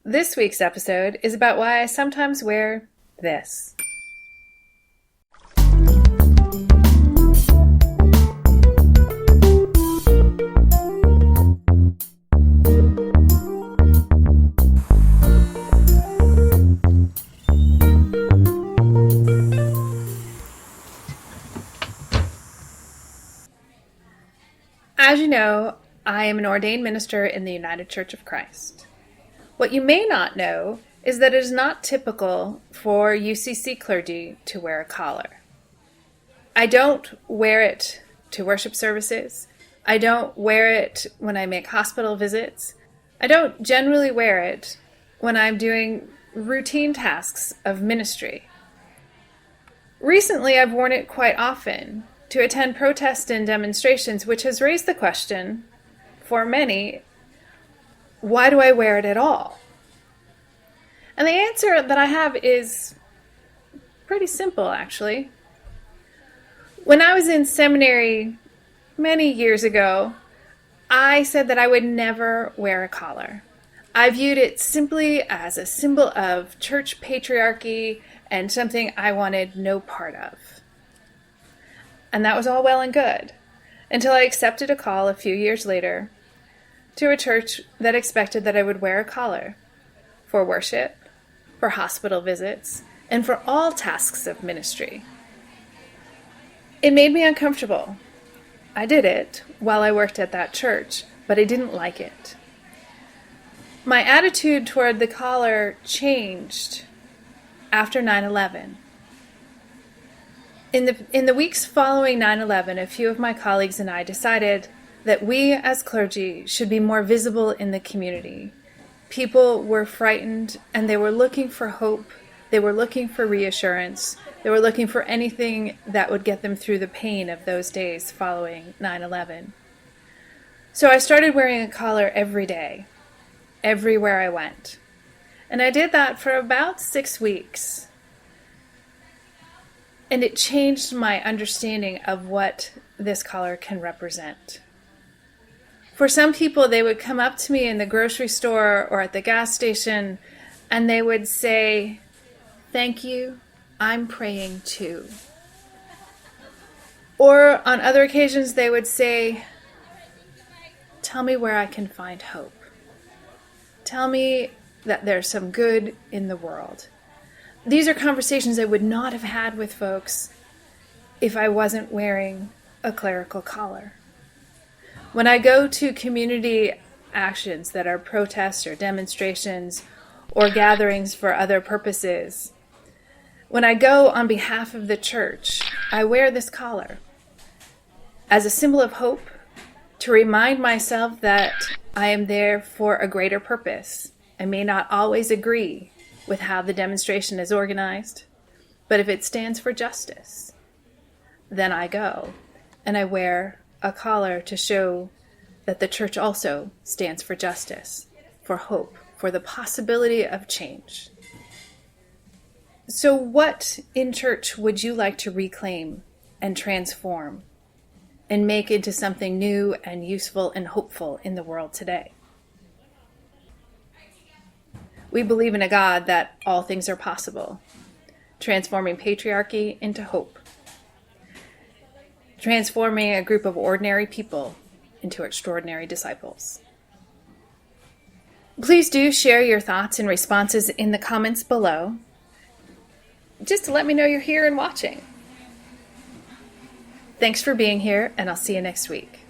This week's episode is about why I sometimes wear this. As you know, I am an ordained minister in the United Church of Christ. What you may not know is that it is not typical for UCC clergy to wear a collar. I don't wear it to worship services. I don't wear it when I make hospital visits. I don't generally wear it when I'm doing routine tasks of ministry. Recently, I've worn it quite often to attend protests and demonstrations, which has raised the question, for many, why do I wear it at all? And the answer that I have is pretty simple, actually. When I was in seminary many years ago, I said that I would never wear a collar. I viewed it simply as a symbol of church patriarchy and something I wanted no part of. And that was all well and good, until I accepted a call a few years later to a church that expected that I would wear a collar for worship, for hospital visits, and for all tasks of ministry. It made me uncomfortable. I did it while I worked at that church, but I didn't like it. My attitude toward the collar changed after 9/11. In the weeks following 9/11, a few of my colleagues and I decided that we as clergy should be more visible in the community. People were frightened and they were looking for hope. They were looking for reassurance. They were looking for anything that would get them through the pain of those days following 9/11. So I started wearing a collar every day, everywhere I went. And I did that for about 6 weeks. And it changed my understanding of what this collar can represent. For some people, they would come up to me in the grocery store or at the gas station, and they would say, "Thank you, I'm praying too." Or on other occasions, they would say, "Tell me where I can find hope. Tell me that there's some good in the world." These are conversations I would not have had with folks if I wasn't wearing a clerical collar. When I go to community actions that are protests or demonstrations or gatherings for other purposes, when I go on behalf of the church, I wear this collar as a symbol of hope, to remind myself that I am there for a greater purpose. I may not always agree with how the demonstration is organized, but if it stands for justice, then I go and I wear a collar to show that the church also stands for justice, for hope, for the possibility of change. So what in church would you like to reclaim and transform and make into something new and useful and hopeful in the world today? We believe in a God that all things are possible, transforming patriarchy into hope, transforming a group of ordinary people into extraordinary disciples. Please do share your thoughts and responses in the comments below, just to let me know you're here and watching. Thanks for being here, and I'll see you next week.